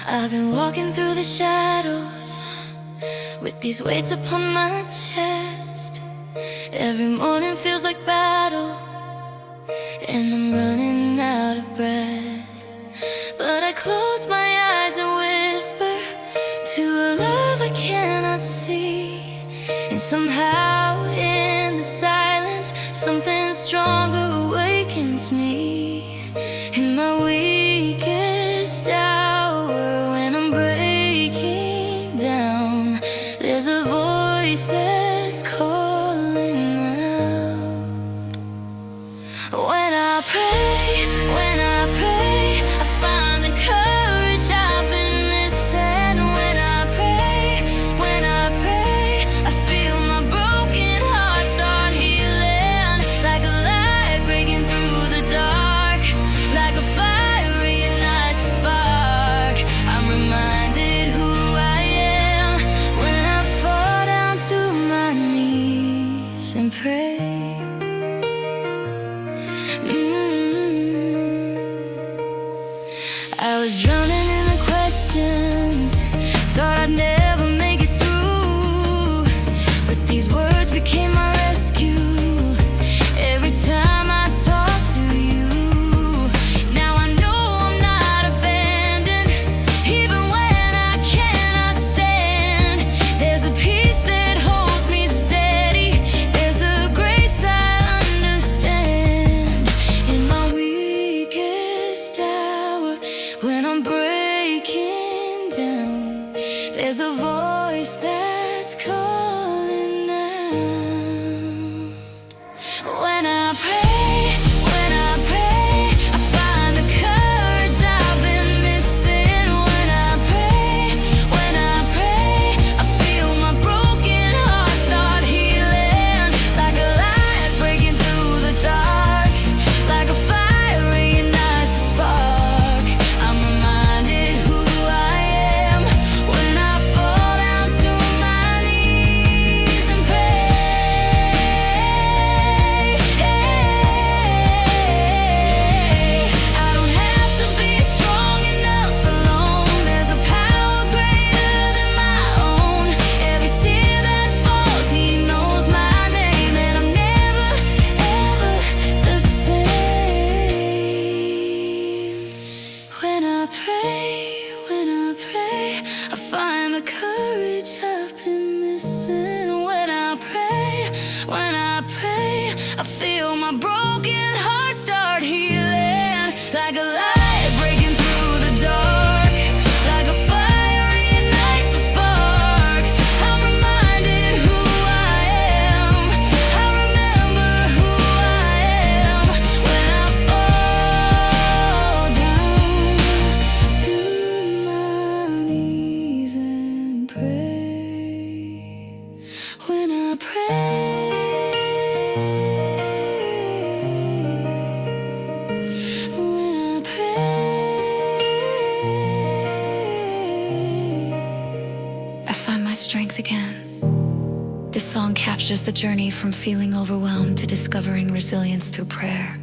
I've been walking through the shadows with these weights upon my chest. Every morning feels like battle, and I'm running out of breath. But I close my eyes and whisper to a love I cannot see. And somehow in the silence, something stronger awakens me. In my weakest hour, when I'm breaking down, there's a voice that's calling out. When I pray, I find the courage I've been missing. When I pray, I feel my broken heart start healing. Like a light breaking through the dark, like a fire reignites a spark. I'm reminded who I am when I fall down to my knees and pray. I was drowning in the questions, thought I'd never make it through, but these words became my rescue. Every time I talk to you, now I know I'm not abandoned. Even when I cannot stand, there's a peace that holds me steady. There's a grace I understand. In my weakest hour, when I'm breaking down, there's a voice that's calling out. When I pray, I find the courage I've been missing. When I pray, I feel my broken heart start healing. Like a light breaking through the dark, like a fire reignites the spark. I'm reminded who I am when I fall down to my knees and pray. I don't have to be strong enough alone. There's a power greater than my own. Every tear that falls, He knows my name, and I'm never, ever the same. When I pray, I find the courage I've been missing. When I pray, I feel my broken heart start healing. Like a light breaking through the dark, like a fire reignites the spark. I'm reminded who I am. I remember who I am when I fall down to my knees and pray. When I pray, I find my strength again. This song captures the journey from feeling overwhelmed to discovering resilience through prayer,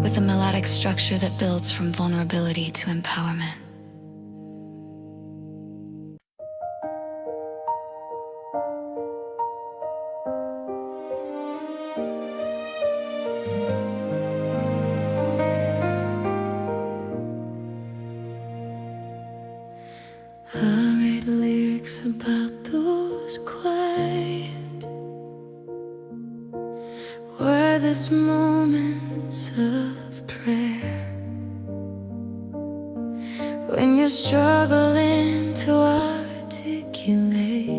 with a melodic structure that builds from vulnerability to empowerment. I write lyrics about those quiet, wordless moments of prayer, when you're struggling to articulate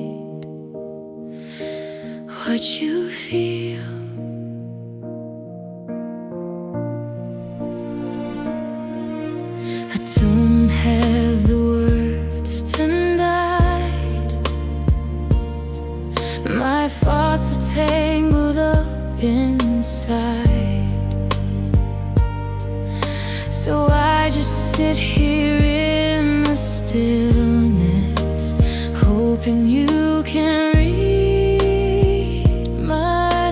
what you feel. I don't have the words tonight. My thoughts are tangled up inside, so I just sit here in the stillness, hoping you can read my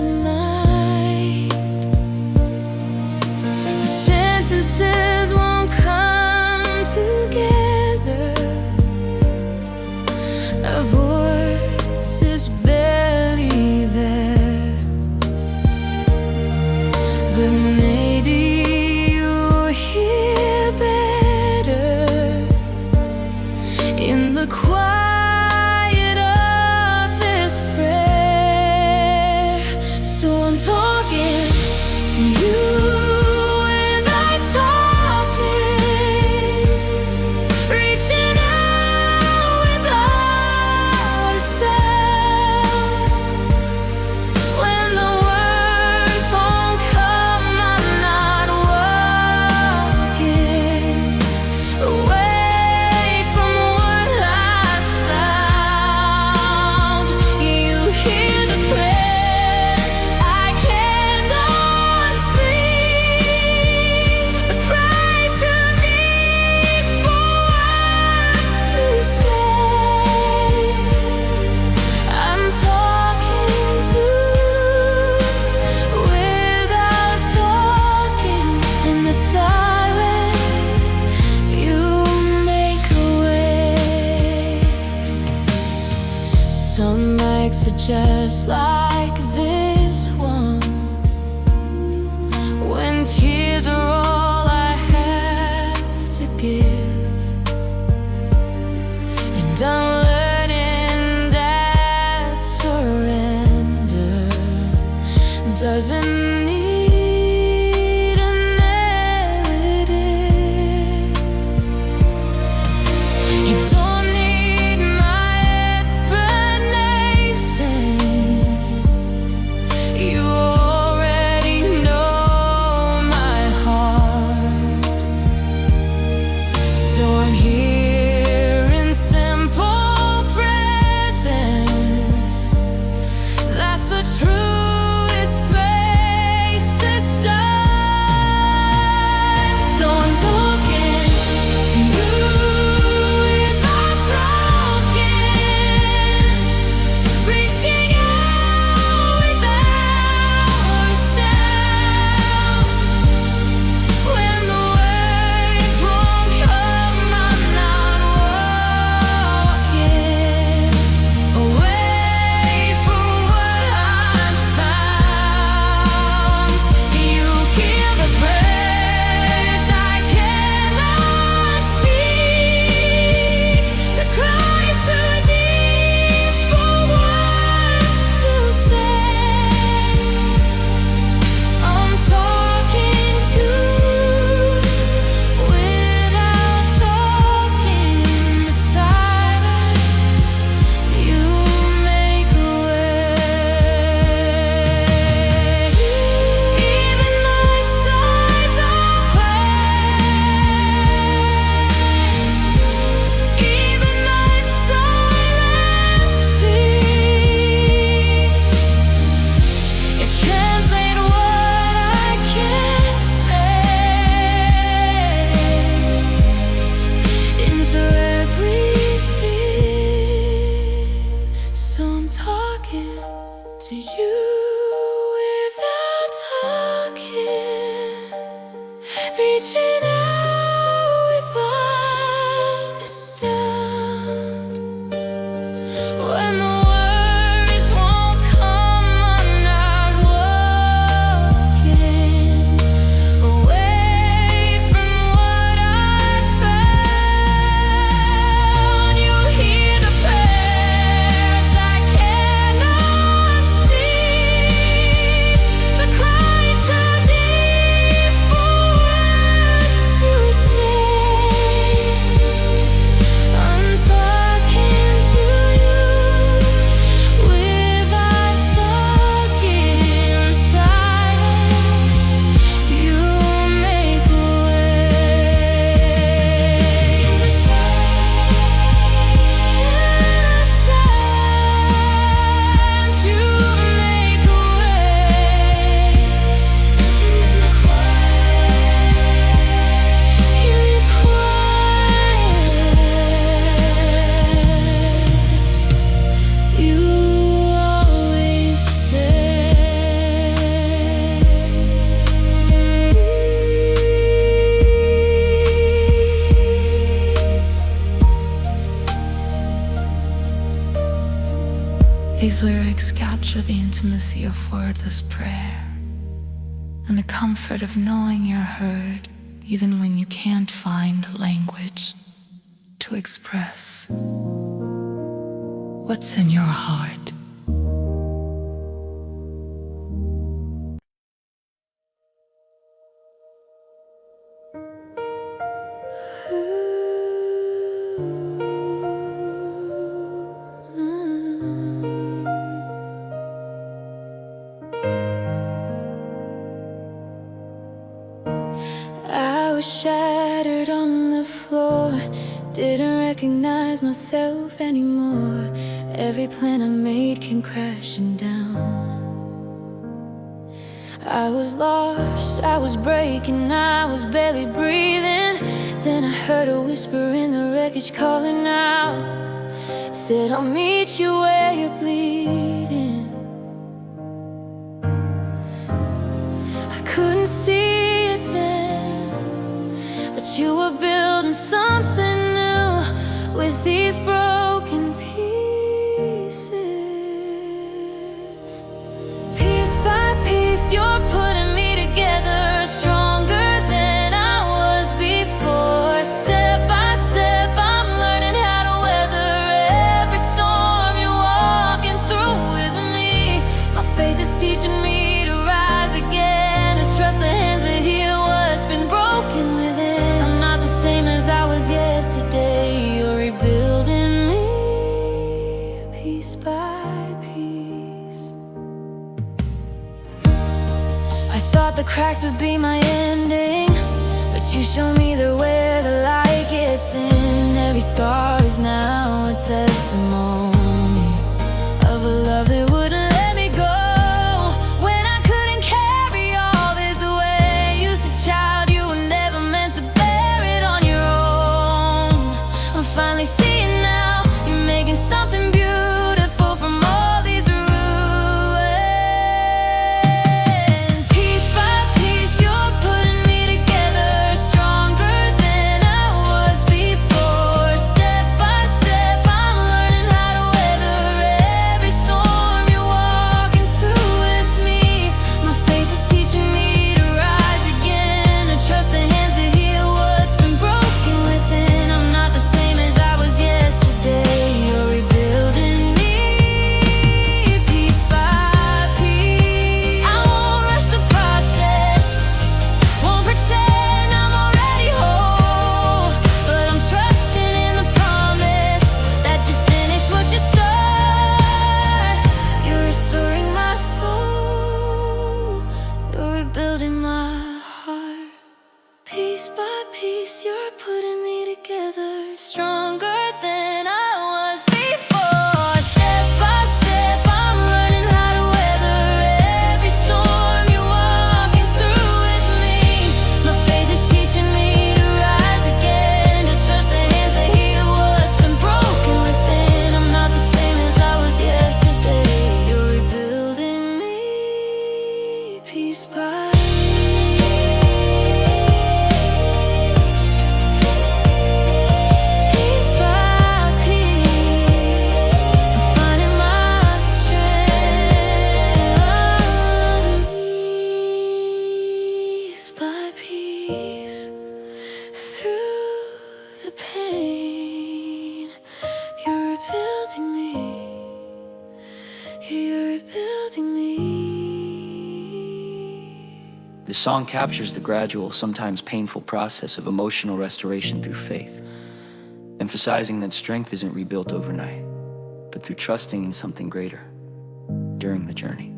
in the quiet of this prayer. So I'm talking to you without talking, reaching out without a sound. When the words won't come, I'm not walking away from what I found. You hear the prayers I cannot speak, the cries too deep for words to say. I'm talking to without talking. In the silence, you make a way. Some nights are just like this one, when tears are all I have to give, and I'm learning that surrender doesn't need a narrative. You don't need my explanation. You already know my heart. So I'm here in simple presence. That's the truest place to start. So I'm talking to you without talking, reaching out without a sound. When the words won't come, I'm not walking away from what I found. You hear the prayers I cannot speak, the cries too deep for words to say. I'm talking to without talking. The silence, you make a way. Even my sighs are words, even my silence seems. You translate what I can't say into everything. So I'm talking to you without talking, reaching out without the sound. When the words won't come, I'm not walking away from what I found. You hear the prayers I cannot speak, the cries too deep for words to say. I'm talking to you without talking. Silence, you make a way. Silence, you make a way. In the quiet, you require. You always stay. These lyrics capture the intimacy of wordless prayer and the comfort of knowing you're heard, even when you can't find language. to express what's in your heart. I was shattered on the floor, didn't recognize myself anymore. Every plan I made came crashing down. I was lost, I was breaking, I was barely breathing. Then I heard a whisper in the wreckage calling out, said, I'll meet you where you're bleeding. I couldn't see it then, but you were building something new with these broken pieces. Piece by piece, you're putting me together, stronger than I was before. Step by step, I'm learning how to weather every storm you're walking through with me. My faith is teaching me to rise again, to trust the hands that heal what's been broken within. I'm not the same as I was yesterday. You're rebuilding me piece by piece. I thought the cracks would be my ending, but you showed me that where the light gets in, every scar is now a testimony of a love that wouldn't let me go. When I couldn't carry all this weight, you said, child, you were never meant to bear it on your own. I'm finally seeing now, you're making something beautiful from all these ruins. Piece by piece, you're putting me together, stronger than I was before. Step by step, I'm learning how to weather every storm you're walking through with me. My faith is teaching me to rise again, to trust the hands that heal what's been broken within. I'm not the same as I was yesterday. You're rebuilding me piece by piece. I won't rush the process, won't pretend I'm already whole, but I'm trusting in the promise that you finish what you start. You're restoring my soul, you're rebuilding my heart. Piece by piece, you're putting me together, stronger than I was before. Step by step, I'm learning how to weather every storm you're walking through with me. My faith is teaching me to rise again, to trust the hands that heal what's been broken within. I'm not the same as I was yesterday. You're rebuilding me piece by piece by piece. I'm finding my strength piece by piece. Through the pain, you're rebuilding me. You're rebuilding me. This song captures the gradual, sometimes painful process of emotional restoration through faith, emphasizing that strength isn't rebuilt overnight, but through trusting in something greater during the journey.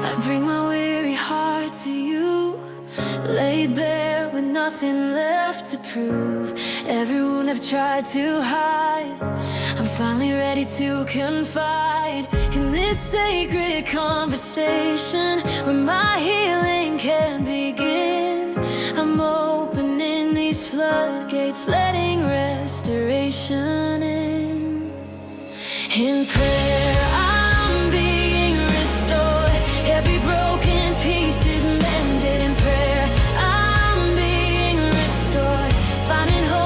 I bring my weary heart to you, laid bare with nothing left to prove. Every wound I've tried to hide, I'm finally ready to confide in this sacred conversation where my healing can begin. I'm opening these floodgates, letting restoration in. In prayer, I'm being restored. Every broken piece is mended. In prayer, I'm being restored, finding hope.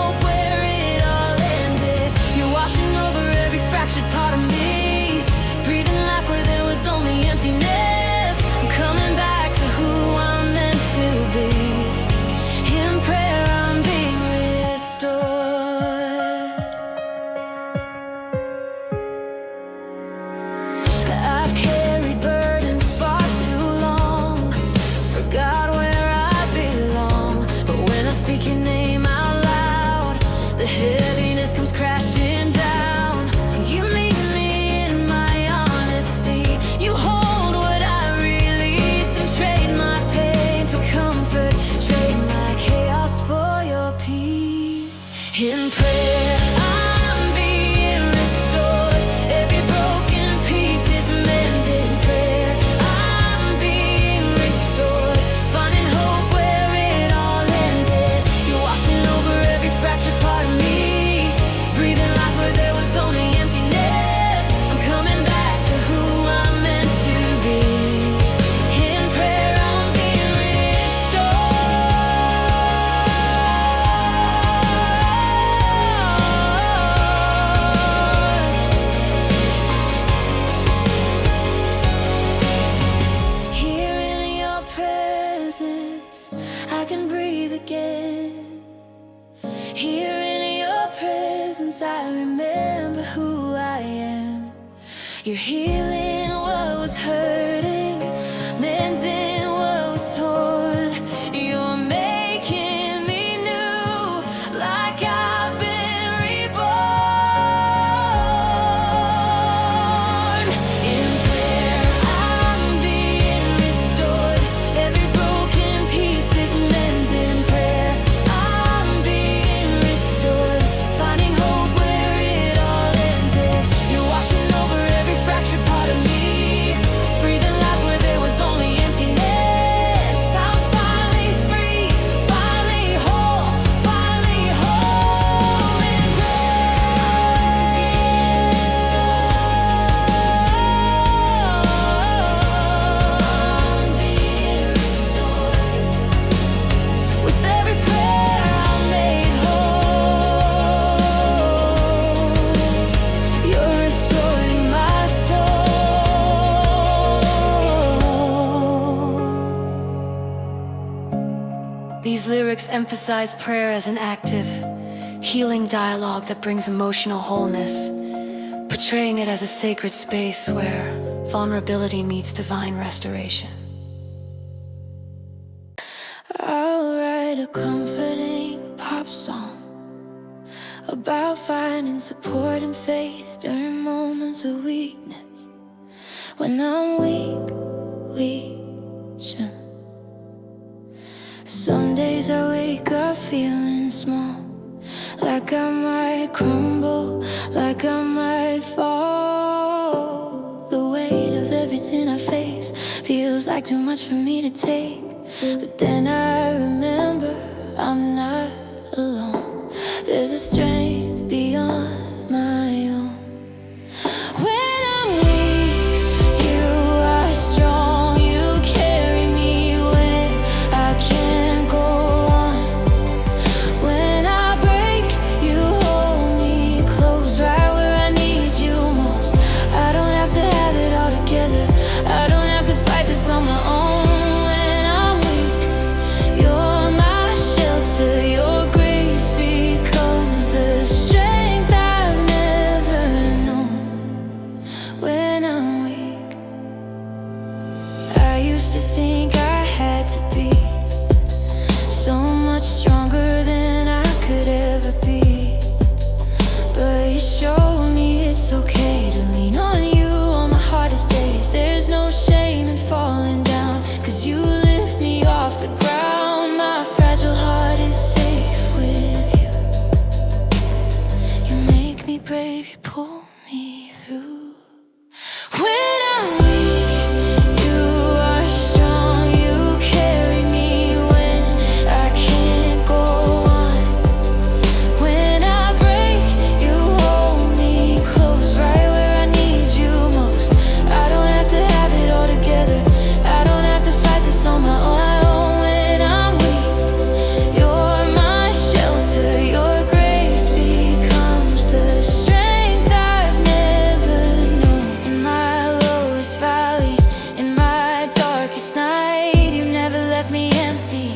prayer, I'm being restored. Every broken piece is mended in prayer. I'm being restored, finding hope where it all ended. You're washing over every fractured part of me, breathing life where there was only emptiness. I'm coming back to who I'm meant to be. In prayer, I'm being restored. Here in your presence, I can breathe again. Here in your presence, I remember who I am. You're healing what was hurting, mending what was torn. You're making me new, like I've been reborn. In prayer, I'm being restored. Every broken piece is mended in prayer. I'm being restored, finding hope where it all ended. You're washing over every fractured part of me, breathing life where there was only emptiness. I'm finally free, finally whole, finally home. In I'm being restored. With every prayer I'm made whole. You're restoring my soul. These lyrics emphasize prayer as an active, healing dialogue that brings emotional wholeness, portraying it as a sacred space where vulnerability meets divine restoration. I'll write a comforting pop song about finding support and faith during moments of weakness. When I'm weak, some days I wake up feeling small, like I might crumble, like I might fall. The weight of everything I face feels like too much for me to take. But then I remember I'm not alone. There's a strength beyond my own. When I'm weak, you are strong. You carry me when I can't go on. When I break, you hold me close, right where I need you most. I don't have to have it all together. I don't have to fight this on my own. When I'm weak, you're my shelter. Your grace becomes the strength I've never known. When I'm weak, I used to think I had to be so much stronger than I could ever be. But you showed me it's okay to lean on you on my hardest days. There's no shame in falling down, 'cause you lift me off the ground. My fragile heart is safe with you. You make me brave, you pull me through. When I'm weak, you are strong. You carry me when I can't go on. When I break, you hold me close, right where I need you most. I don't have to have it all together. I don't have to fight this on my own. When I'm weak, you're my shelter. Your grace becomes the strength I've never known. In my lowest valley, in my darkest night, you never left me empty.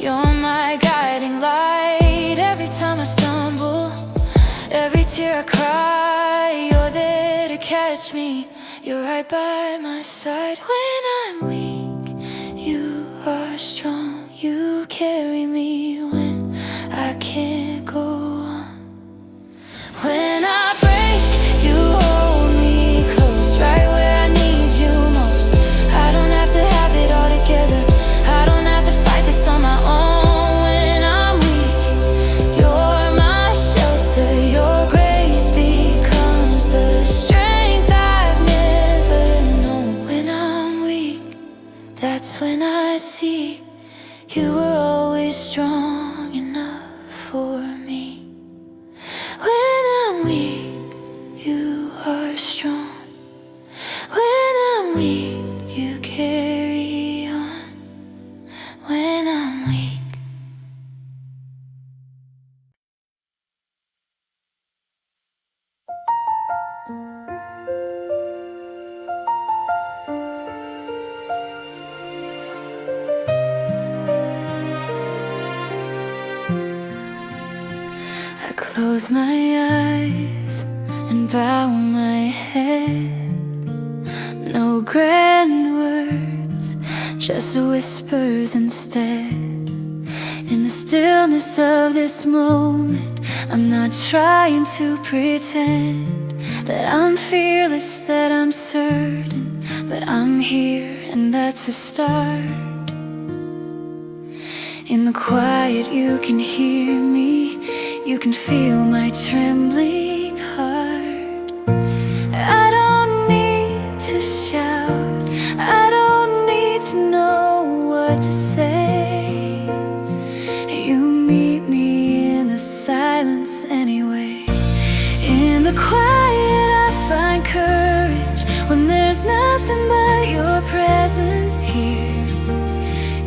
You're my guiding light. Every time I stumble, every tear I cry, you're there to catch me. You're right by my side. When I'm weak, you are strong. You carry me when I can't go on. When I break, you hold me close, right where I need you most. I don't have to have it all together. I don't have to fight this on my own. When I'm weak, you're my shelter. I close my eyes and bow my head. No grand words, just whispers instead. In the stillness of this moment, I'm not trying to pretend that I'm fearless, that I'm certain, but I'm here and that's a start. In the quiet you can hear me, you can feel my trembling heart. I don't need to shout, I don't need to know what to say. You meet me in the silence anyway. In the quiet I find courage, when there's nothing but your presence here.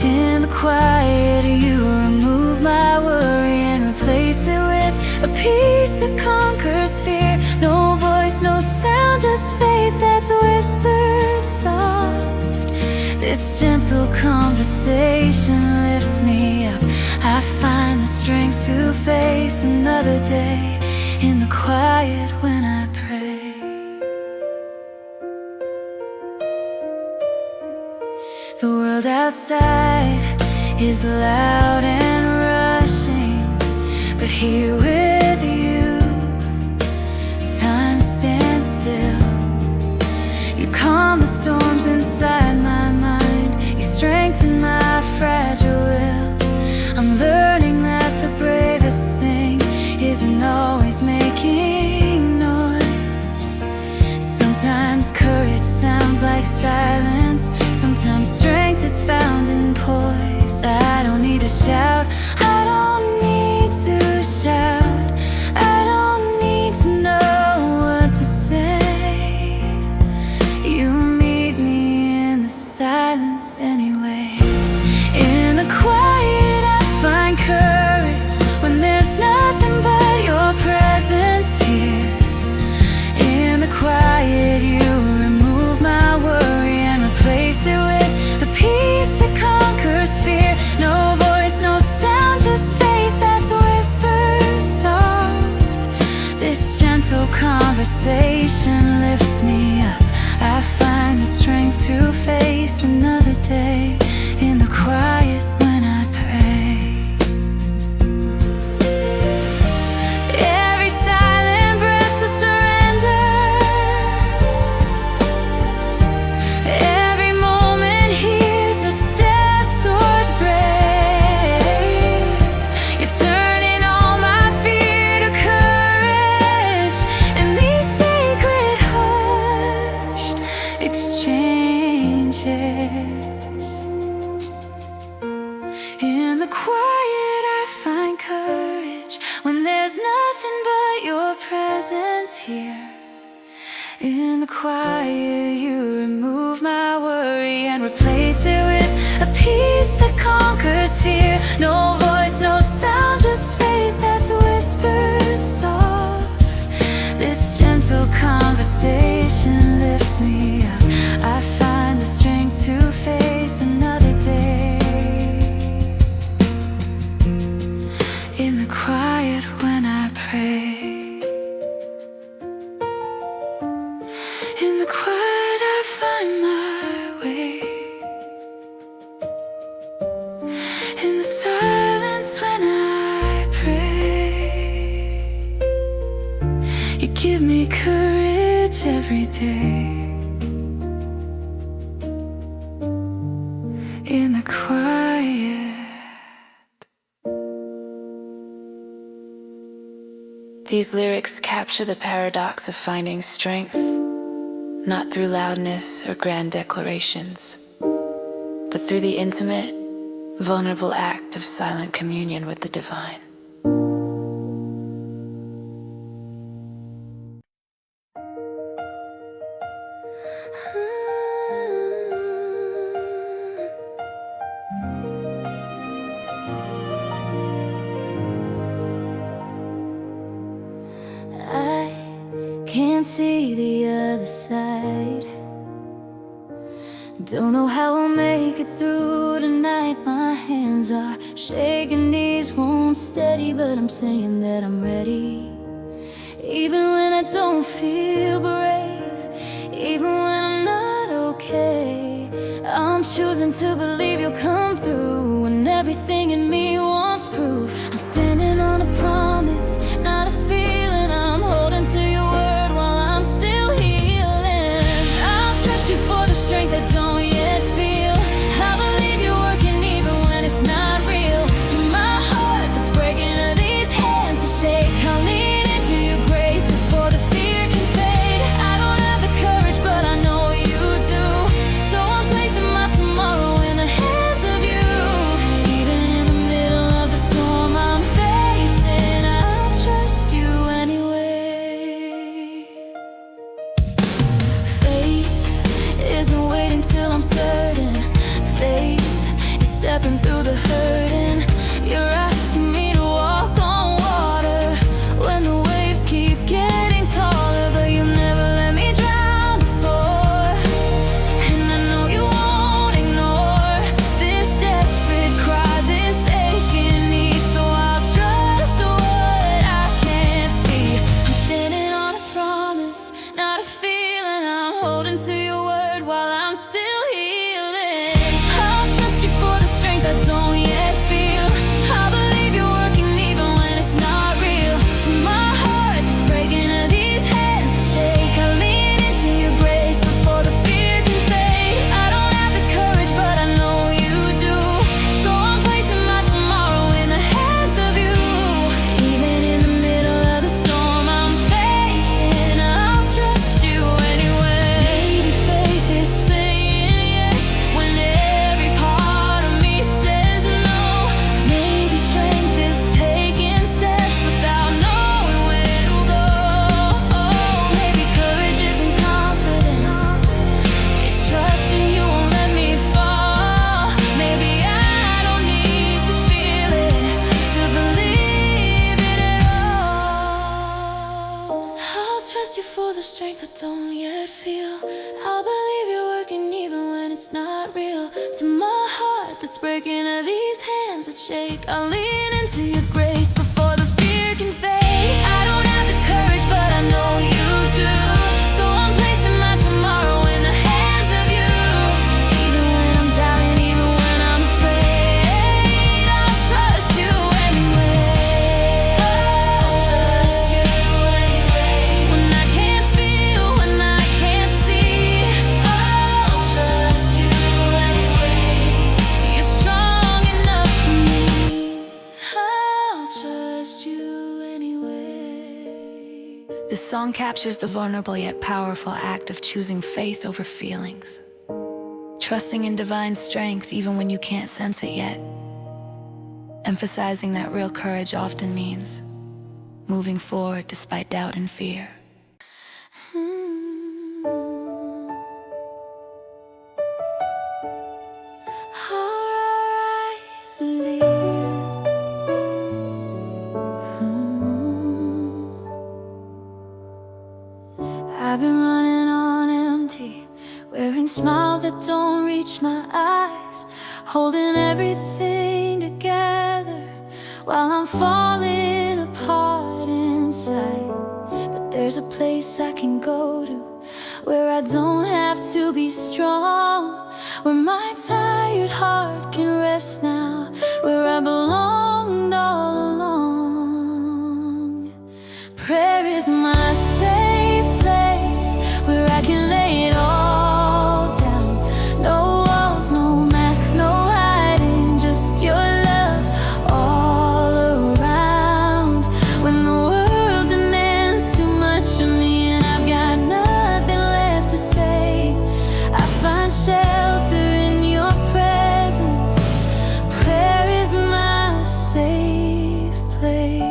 In the quiet you remove my worry and replace it with a peace that conquers fear. No voice, no sound, just faith that's whispered soft. This gentle conversation lifts me up. I find the strength to face another day. In the quiet when I pray. The world outside is loud and rushing, but here with you, time stands still. You calm the storms inside my mind, you strengthen my fragile will. I'm learning that the bravest thing isn't always making noise. Sometimes courage sounds like silence, sometimes strength is found in poise. I don't need to shout, I don't need to shout, I don't need to know what to say. You meet me in the silence anyway. In the quiet I find courage, when there's nothing but your presence here. In the quiet you remove my worry and replace it with the peace that conquers fear. No voice, no sound, just faith that's whispered soft. This gentle conversation lifts me up. I find the strength to face another day. In the quiet when I pray. Every silent breath's a surrender. Every moment here's a step toward brave. You're turning all my fear to courage in these sacred hushed exchanges. In the quiet I find courage, when there's nothing but your presence here. In the quiet you remove my worry and replace it with a peace that conquers fear. No voice, no sound, just faith that's whispered soft. This gentle conversation lifts me up. I find the strength to face another day. In the quiet when I pray. In the quiet I find my way. In the silence when I pray. You give me courage every day. In the quiet. These lyrics capture the paradox of finding strength, not through loudness or grand declarations, but through the intimate, vulnerable act of silent communion with the divine. I can't see the other side. Don't know how I'll make it through tonight. My hands are shaking, knees won't steady, but I'm saying that I'm ready. Even when I don't feel brave, even when I'm not okay, I'm choosing to believe you'll come through when everything in me wants proof. I'm standing on a promise, not a feeling. I'm holding to your word while I'm still healing. I'll trust you for the strength I don't yet feel. I believe you're working even when it's not real. To my heart that's breaking, to these hands that shake, I'll lean into your grace before the fear can fade. I don't have the courage, but I know you do. So I'm placing my tomorrow in the hands of you. Even in the middle of the storm I'm facing, I'll trust you anyway. Faith isn't waiting till I'm certain. Faith is stepping through the hurting. You're asking me to walk on water when the waves keep getting taller, but you never let me drown before. And I know you won't ignore this desperate cry, this aching need. So I'll trust what I can't see. I'm standing on a promise, not a feeling. I'm holding to your word while I'm still healing. I'll trust you for the strength I don't yet feel. I believe you're working even when it's not real. To my heart that's breaking, to these hands that shake, I lean into your grace before the fear can fade. I don't have the courage, but I know you do. So I'm placing my tomorrow in the hands of you. Even in the middle of the storm I'm facing, I'll trust you anyway. Maybe faith is saying yes when every part of me says no. Maybe strength is taking steps without knowing where to go. Maybe courage isn't confidence, it's trusting you won't let me fall. Maybe I don't need to feel it to believe it at all. I'll trust you for the strength I don't yet feel. I'll believe you're working even when it's not real. To my heart that's breaking, to these hands that shake, I'll lean into your grace before the fear can fade. I don't have the courage, but I know you do. So I'm placing my tomorrow in the hands of you. Even when I'm doubting, even when I'm afraid, I'll trust you anyway. I'll trust you anyway. When I can't feel, when I can't see, I'll trust you anyway. You're strong enough for me. I'll trust you anyway. This song captures the vulnerable yet powerful act of choosing faith over feelings. Trusting in divine strength even when you can't sense it yet. Emphasizing that real courage often means moving forward despite doubt and fear. I've been running on empty, wearing smiles that don't reach my eyes, holding everything together while I'm falling apart inside. But there's a place I can go to where I don't have to be strong, where my tired heart can rest now, where I belonged all along. Prayer is my safe place, where I can lay it all down. No walls, no masks, no hiding, just your love all around. When the world demands too much of me and I've got nothing left to say, I find shelter in your presence. Prayer is my safe place.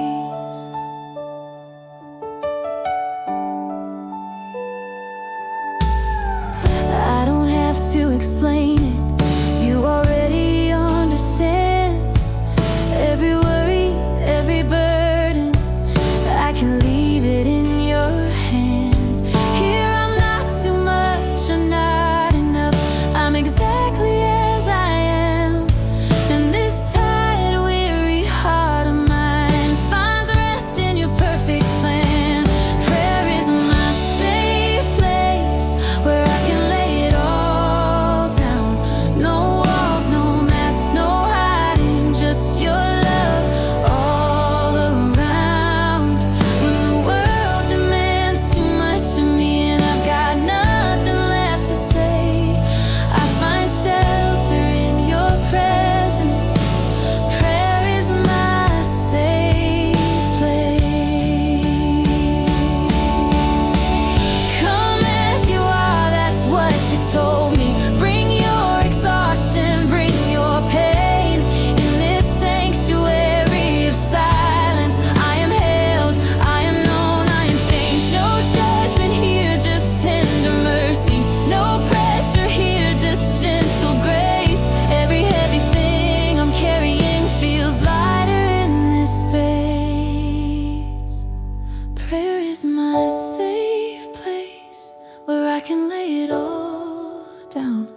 my safe place where I can lay it all down.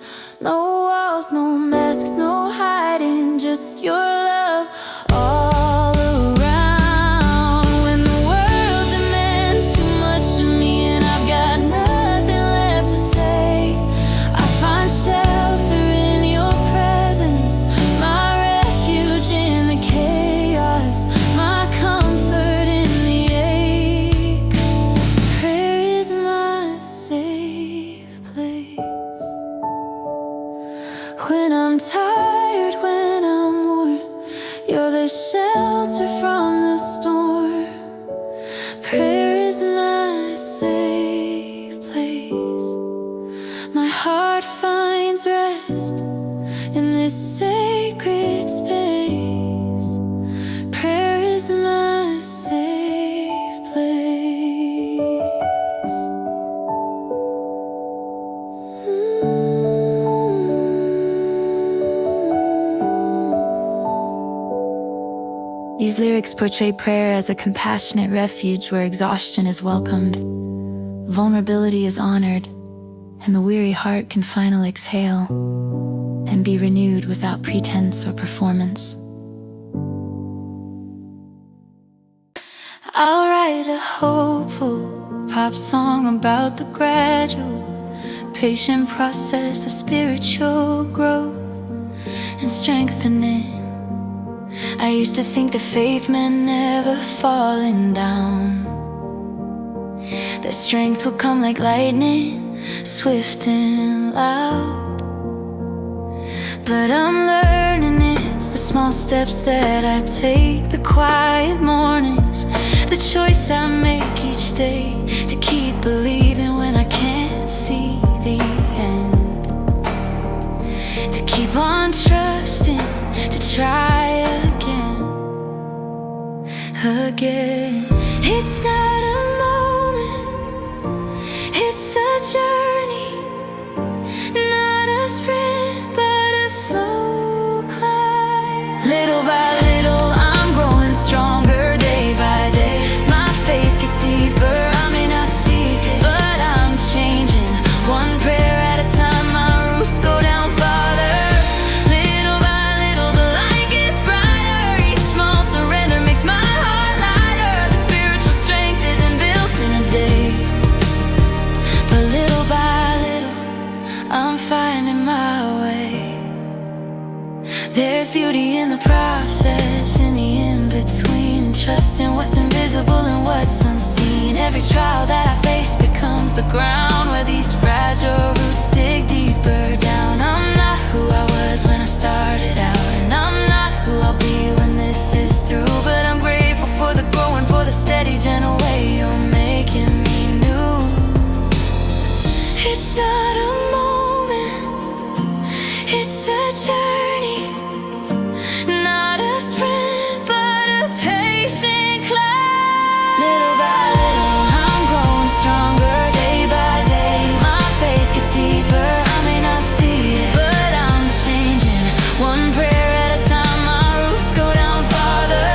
No walls, no masks, no hiding, just your love all around. When the world demands too much of me and I've got nothing left to say, I find shelter in your presence, my refuge in the chaos, my comfort in the ache. Prayer is my safe place. When I'm tired, when I'm worn, you're the shelter from the storm. Prayer is my safe place. My heart finds rest in this sacred space. Prayer is my safe place. These lyrics portray prayer as a compassionate refuge where exhaustion is welcomed, vulnerability is honored, and the weary heart can finally exhale and be renewed without pretense or performance. I'll write a hopeful pop song about the gradual, patient process of spiritual growth and strengthening. I used to think that faith meant never falling down, that strength would come like lightning, swift and loud. But I'm learning it's the small steps that I take, the quiet mornings, the choice I make each day to keep believing when I can't see the end, to keep on trusting, to try again. It's not a moment, it's a journey, not a sprint, but a slow climb. Little by little, I'm growing stronger day by day. My faith gets deeper, I may not see it, but I'm changing. One prayer at a time, my roots go down farther. Little by little, the light gets brighter. Each small surrender makes my heart lighter. The spiritual strength isn't built in a day, but little by little, I'm finding my way. There's beauty in the process, in the in-between, trusting what's invisible and what's unseen. Every trial that I face becomes the ground where these fragile roots dig deeper down. I'm not who I was when I started out, and I'm not who I'll be when this is through, but I'm grateful for the growing, for the steady, gentle way you're making me new. It's not a moment, it's a journey, not a sprint, but a patient climb. Little by little, I'm growing stronger day by day. My faith gets deeper, I may not see it, but I'm changing. One prayer at a time, my roots go down farther.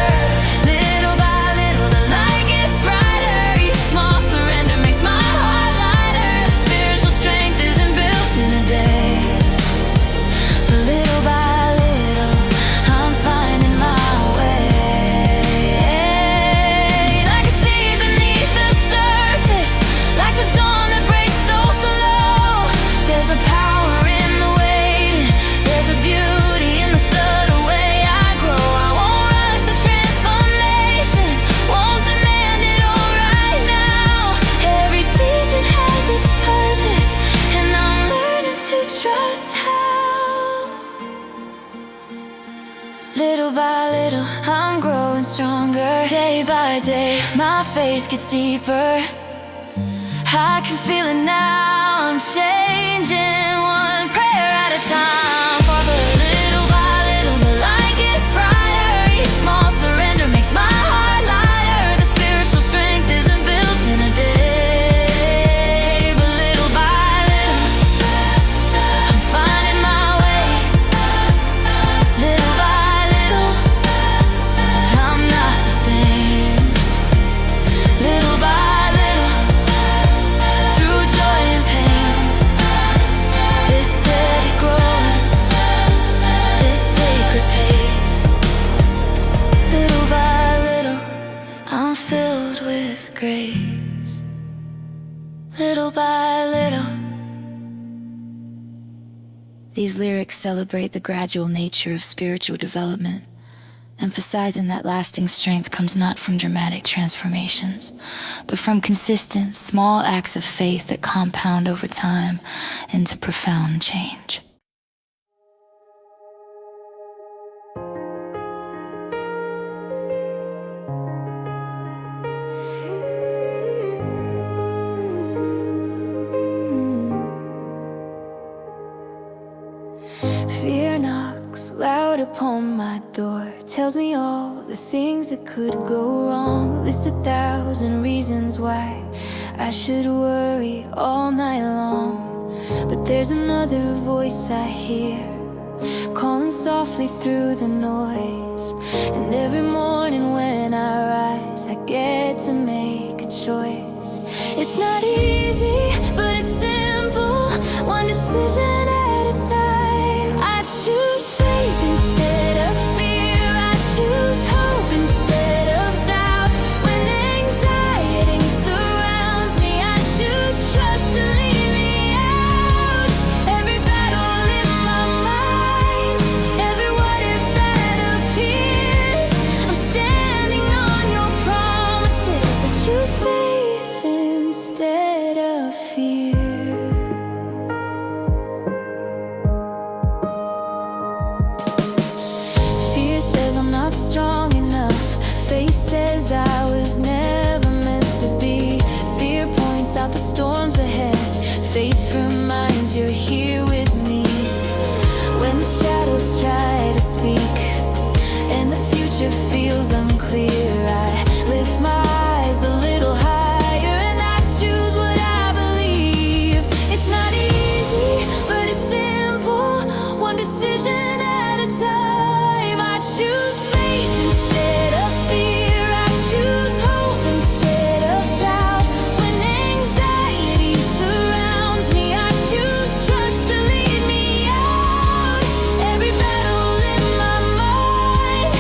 Little by little, the light gets brighter. Each small surrender makes my heart lighter. The spiritual strength isn't built in a day, but little by little, I'm finding my way. Like a seed beneath the surface, like the dawn that breaks so slow. There's a power in the waiting, there's a beauty in the subtle way I grow. I won't rush the transformation, won't demand it all right now. Every season has its purpose, and I'm learning to trust how. Little by little, I'm growing stronger day by day. My faith gets deeper, I can feel it now. I'm changing, one prayer at a time. Father, little by little, the light gets brighter. Each small surrender makes my heart lighter. The spiritual strength isn't built in a day, but little by little, I'm finding my way. Little by little, I'm not the same. Little by little, ways, little by little. These lyrics celebrate the gradual nature of spiritual development, emphasizing that lasting strength comes not from dramatic transformations, but from consistent, small acts of faith that compound over time into profound change. Fear knocks loud upon my door, tells me all the things that could go wrong, lists 1,000 reasons why I should worry all night long. But there's another voice I hear, calling softly through the noise. And every morning when I rise, I get to make a choice. It's not easy, but it's simple, one decision at a time. I choose faith instead of fear. I choose hope instead of doubt. When anxiety surrounds me, I choose trust to lead me out. Every battle in my mind, every what if that appears, I'm standing on your promises. I choose faith instead of fear. Strong enough, faith says I was never meant to be. Fear points out the storms ahead, faith reminds you're here with me. When the shadows try to speak and the future feels unclear, I lift my eyes a little higher and I choose what I believe. It's not easy, but it's simple, one decision at a time. I choose faith instead of fear. I choose hope instead of doubt. When anxiety surrounds me, I choose trust to lead me out. Every battle in my mind,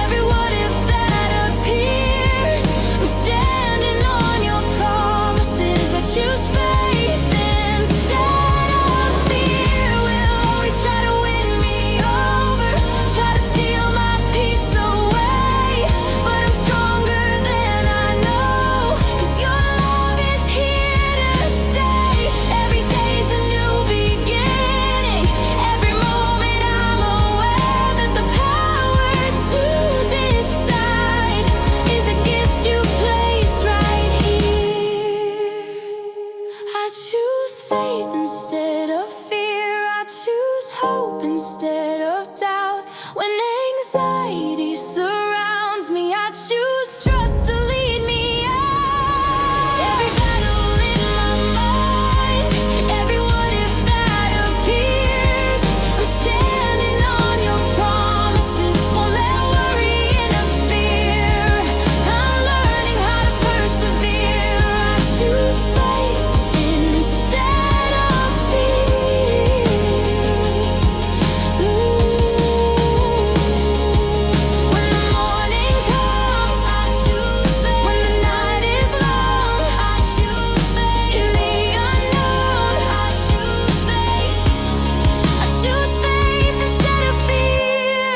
every what if that appears, I'm standing on your promises. I choose faith instead of fear. Will always try to win me over, try to steal my peace away, but I'm stronger than I know, 'cause your love is here to stay. Every day's a new beginning, every moment I'm aware that the power to decide is a gift you place right here. I choose faith instead of fear. I choose hope instead of doubt. When anxiety surrounds me, I choose trust to lead me out. Every battle in my mind, every what if that appears, I'm standing on your promises, won't let worry interfere. I'm learning how to persevere. I choose faith instead of fear. When the morning comes, I choose faith. When the night is long, I choose faith. In the unknown, I choose faith. I choose faith instead of fear.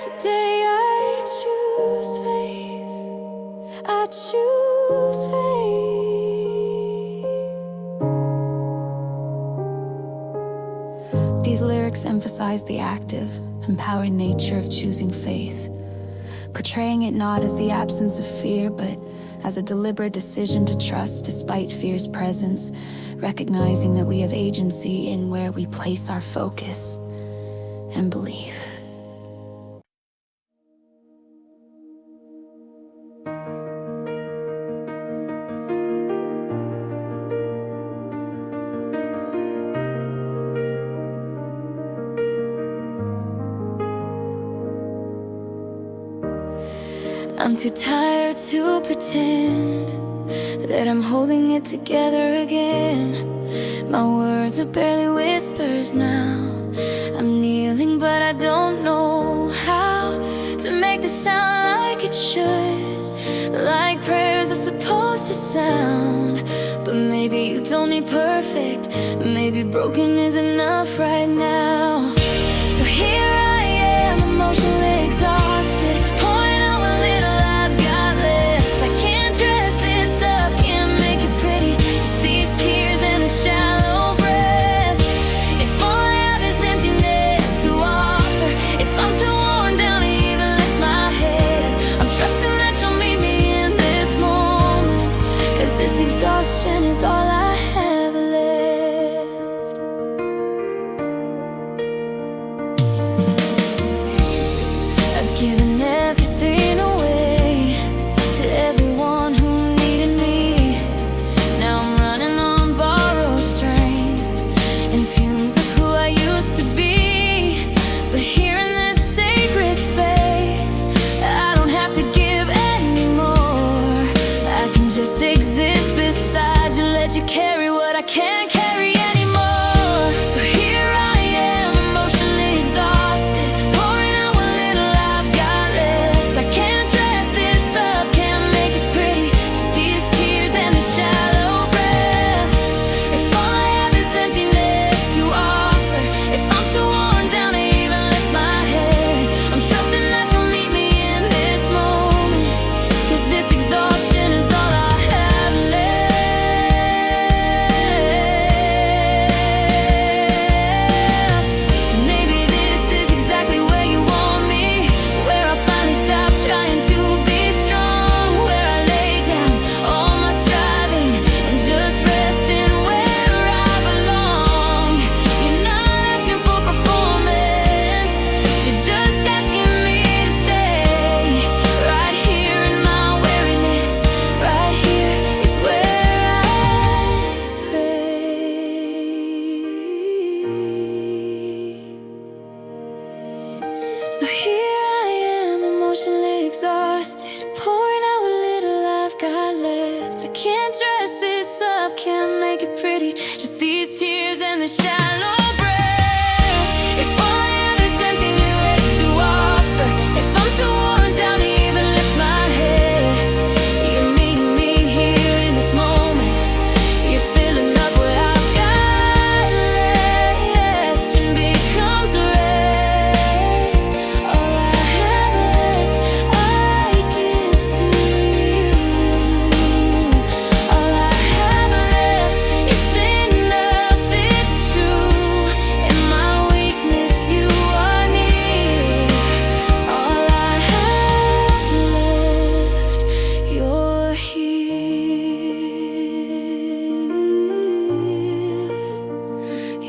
Today I choose faith. I choose faith. These lyrics emphasize the active, empowered nature of choosing faith, portraying it not as the absence of fear, but as a deliberate decision to trust despite fear's presence, recognizing that we have agency in where we place our focus and belief. I'm too tired to pretend that I'm holding it together again. My words are barely whispers now. I'm kneeling but I don't know how to make this sound like it should, like prayers are supposed to Maybe you don't need perfect, maybe broken is enough right now. So here I am, emotionally exhausted, pouring out what little I've got left. I can't dress this up, can't make it pretty, just these tears and a shallow breath. If all I have is emptiness to offer, if I'm too worn down to even lift my head, I'm trusting that you'll meet me in this moment, 'cause this exhaustion is all I have left. I've given everything away to everyone who needed me. Now I'm running on borrowed strength and fumes of who I used to be. But here in this sacred space, I don't have to give anymore. I can just exist beside you, let you carry what I can't carry anymore. So here I am, emotionally exhausted, pouring out what little I've got left. I can't dress this up, can't make it pretty, just these tears and a shallow breath. If all I have is emptiness to offer, if I'm too worn down to even lift my head, I'm trusting that you'll meet me in this moment, 'cause this exhaustion is all I have left. Maybe this is exactly where you want me, where I finally stop trying to be strong, where I lay down all my striving and just rest in where I belong. You're not asking for performance, you're just asking me to stay right here in my weariness. Right here is where I pray. So here I am, emotionally exhausted, pouring out what little I've got left. I can't dress this up, can't make it pretty, just these tears and the shallow breath. If all I have is emptiness to offer, if I'm too worn down to even lift my head, you're meeting me here in this moment. You're filling up what I've got left, and becomes the rest. All I have left, I give to you. All I have left, it's enough, it's true. In my weakness, you are near. All I have left, you're here.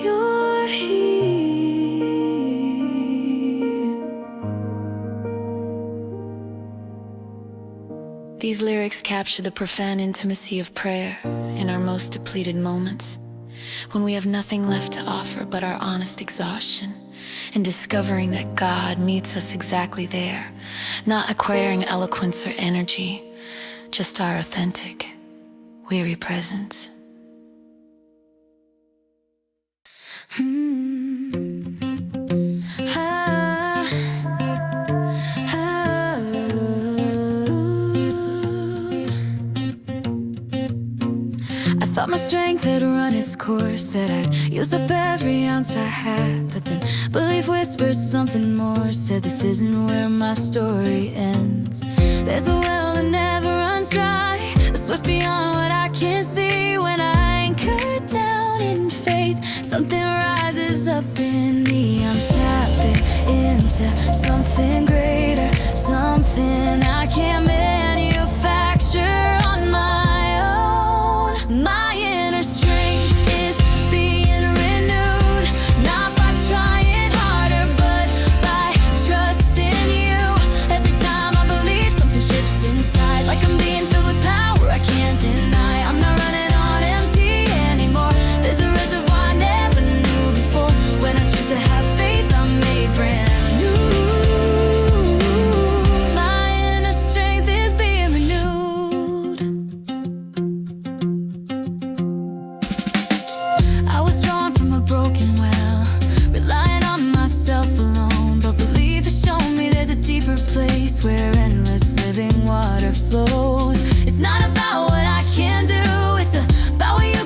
You're here. These lyrics capture the profound intimacy of prayer in our most depleted moments, when we have nothing left to offer but our honest exhaustion, and discovering that God meets us exactly there, not acquiring eloquence or energy, just our authentic, weary presence. I thought my strength had run its course, that I'd used up every ounce I had. But then belief whispered something more, said this isn't where my story ends. There's a well that never runs dry, a source beyond what I can see. When I anchor down in faith, something rises up in me. I'm tapping into something greater, something I can't manufacture on my own. My inner strength is being renewed, not by trying harder, but by trusting you. Every time I believe, something shifts inside, like I'm being filled with power I can't deny. I'm not running on empty anymore. There's a reservoir I never knew before. When I choose to have faith, I'm made brand new. My inner strength is being renewed. I was drawn from a broken well, relying on myself alone. But belief has shown me there's a deeper place where endless living water flows. It's not about what I can do, it's about what you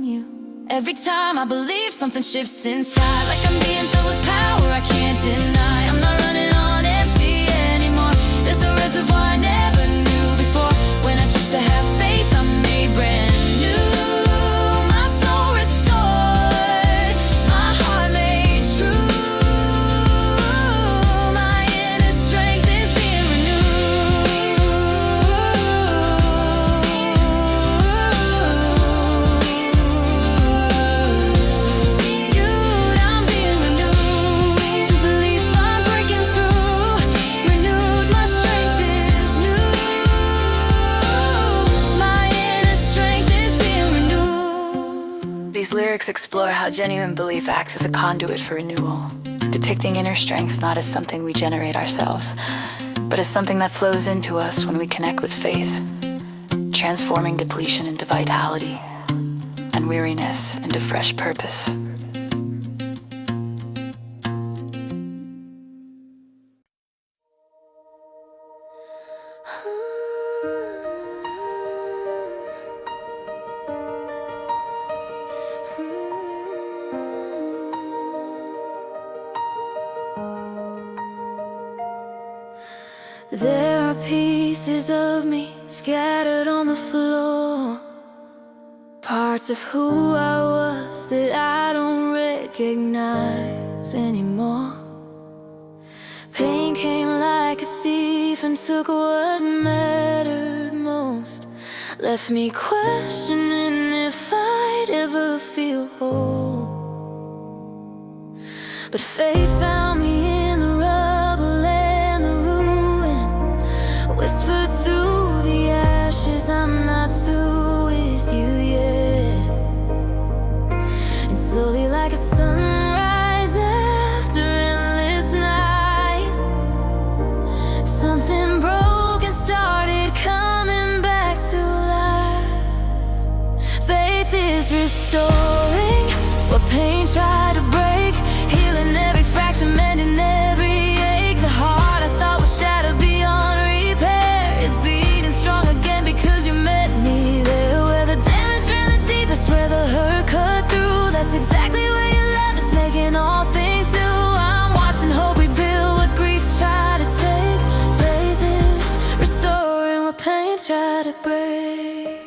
you. Every time I believe, something shifts inside, like I'm being filled with power I can't deny. I'm not running on empty anymore. There's a reservoir I never knew before. When I choose to have faith, I'm made brand new. My soul restored, my heart made true. My inner strength is being renewed. I'm being renewed. Belief I'm breaking through. Renewed, my strength is new. My inner strength is being renewed. These lyrics explore how genuine belief acts as a conduit for renewal, depicting inner strength not as something we generate ourselves, but as something that flows into us when we connect with faith, transforming depletion into vitality and weariness into fresh purpose. There are pieces of me scattered on the floor, parts of who I was that I don't recognize anymore. Pain came like a thief and took what mattered most, left me questioning if I'd ever feel whole. But faith found me in the rubble and the ruin, whispered through the ashes, I'm not through with you yet. And slowly like a sunrise after endless night, something broken started coming back to life. Faith is restoring what pain tried to break, healing every fracture, mending every ache. The heart I thought was shattered beyond repair is beating strong again because you met me there. Where the damage ran the deepest, where the hurt cut through, that's exactly where your love is making all things new. I'm watching hope rebuild what grief tried to take. Faith is restoring what pain tried to break.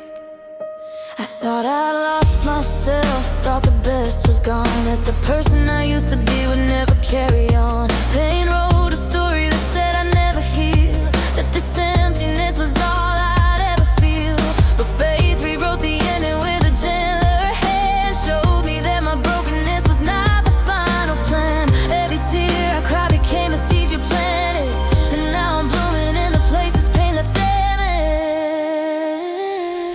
I thought I'd lost myself, thought the best was gone, that the person I used to be would never carry on. Pain wrote a story that said I'd never heal, that this emptiness was all I'd ever feel. But faith rewrote the ending with a gentler hand, showed me that my brokenness was not the final plan. Every tear I cried became a seed you planted, and now I'm blooming in the places pain left damaged.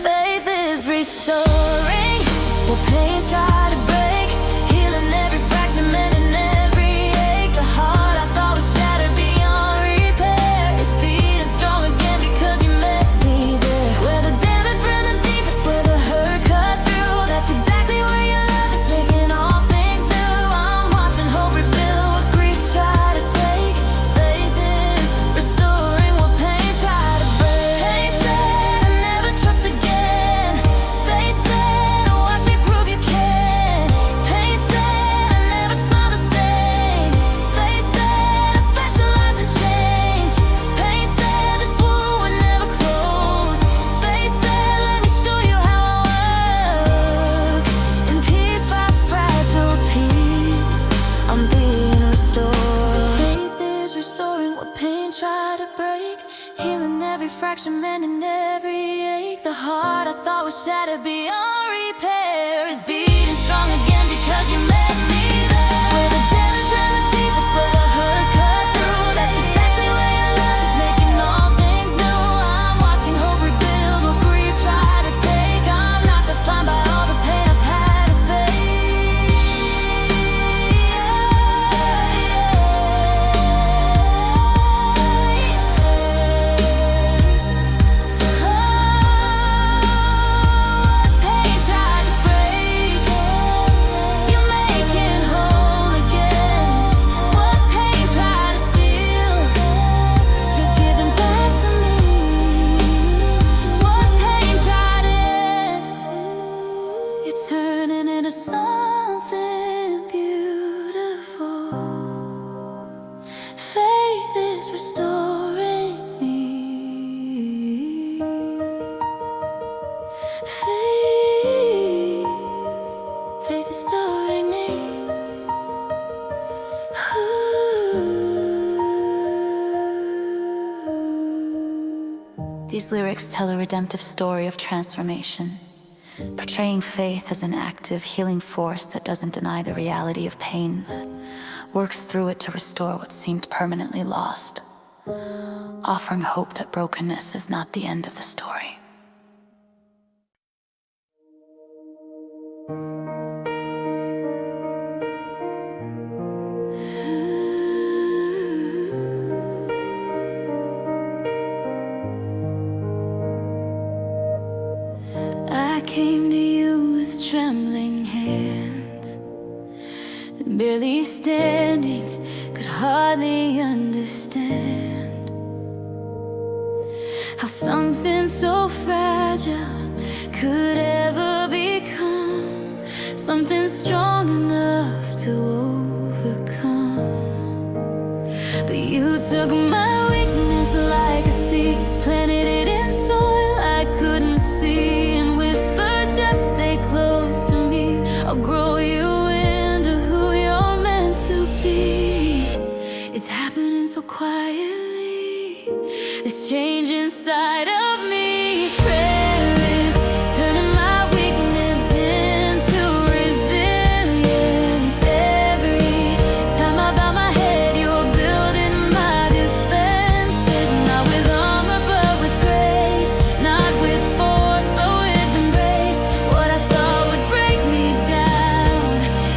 Faith is restoring what pain tried to break, healing every fracture, mending every ache. The heart I thought was shattered beyond repair is beating strong again because you met me there. Where the damage ran the deepest, where the hurt cut through, that's exactly where your love is making all things new. I'm watching hope rebuild what grief tried to take. Faith is restoring what pain tried to break. Pain said I'll never trust again. Faith said watch me prove you can. Pain said I never smile the same. Faith said I specialize in change. Pain said this wound would never close. Faith said let me show you how I work. And piece by fragile piece, I'm being restored. Faith is restoring what pain tried to break, healing every fracture, mending every ache. The heart I thought was shattered beyond repair is beating strong again because you met me there. Where the damage ran the deepest, where the hurt cut through, that's exactly where your love is making all things new. I'm watching hope rebuild what grief tried to take. I'm not defined by all the pain I've had to face. Pain tried turning into something beautiful. Faith is restoring me. Faith is restoring me. These lyrics tell a redemptive story of transformation, portraying faith as an active, healing force that doesn't deny the reality of pain, but works through it to restore what seemed permanently lost, offering hope that brokenness is not the end of the story. I came to you with trembling hands, barely standing, could hardly understand how something so fragile could ever become something strong enough to overcome. But you took my weakness like a seed, planted it in soil I couldn't see, and whispered, just stay close to me, I'll grow you into who you're meant to be. It's happening so quietly, this change inside of me. Prayer is turning my weakness into resilience. Every time I bow my head, you're building my defenses. Not with armor, but with grace. Not with force, but with embrace. What I thought would break me down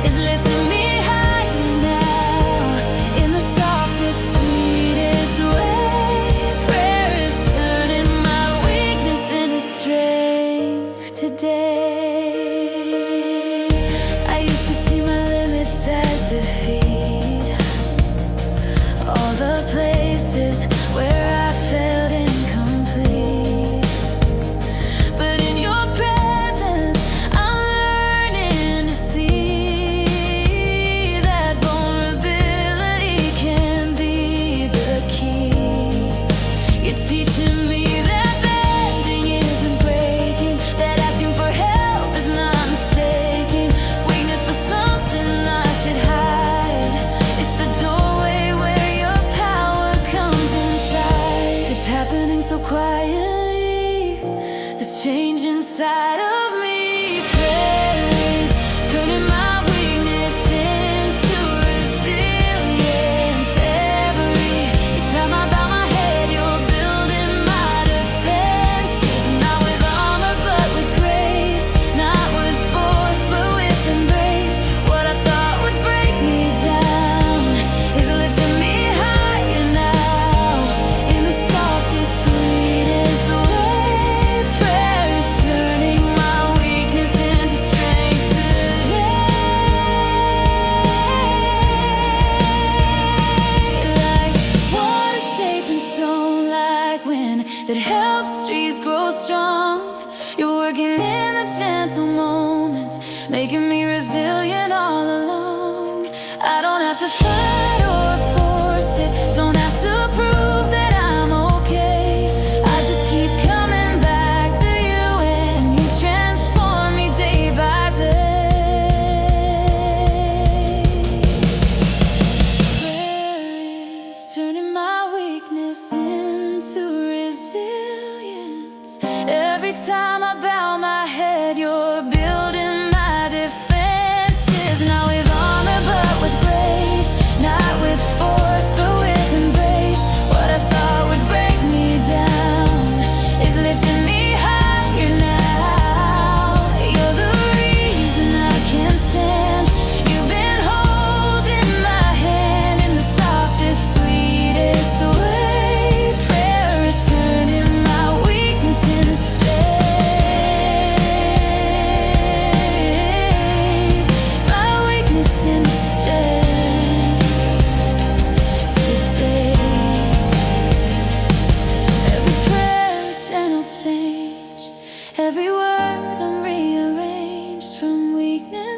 is lifting me higher now. In the softest, sweetest way, prayer is turning my weakness into strength today. I used to see my limits as defeat, all the places where I felt incomplete. But in your presence, I'm learning to see that vulnerability can be the key. You're teaching me that bending isn't breaking, that asking for help is not mistaken. Weakness for something I should hide. It's the doorway where your power comes inside. It's happening so quietly, this change inside of me. Prayer is turning my weakness into resilience. Every time I bow my head, you're building my defenses. Not with armor, but with grace. Not with force, but with embrace. What I thought would break me down is lifting me higher now. In the softest, sweetest way, prayer is turning my weakness into strength today. Like water shaping stone, like wind that helps trees grow strong. You're working in the gentle moments, making me resilient all along. I don't have to fight or force it, don't have to prove that I'm okay. I just keep coming back to you, and you transform me day by day. Prayer is turning my weakness into resilience. Every time I bow my head, you're building my defenses. Not with armor, but with grace. Not with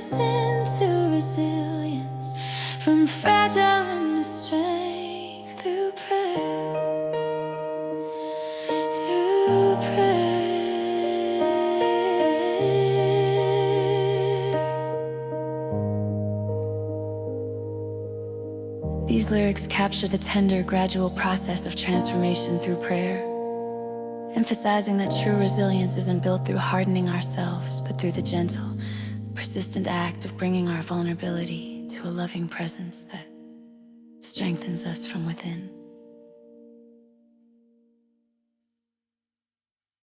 us into resilience, from fragile into strength through prayer. Through prayer. These lyrics capture the tender, gradual process of transformation through prayer, emphasizing that true resilience isn't built through hardening ourselves, but through the gentle, persistent act of bringing our vulnerability to a loving presence that strengthens us from within.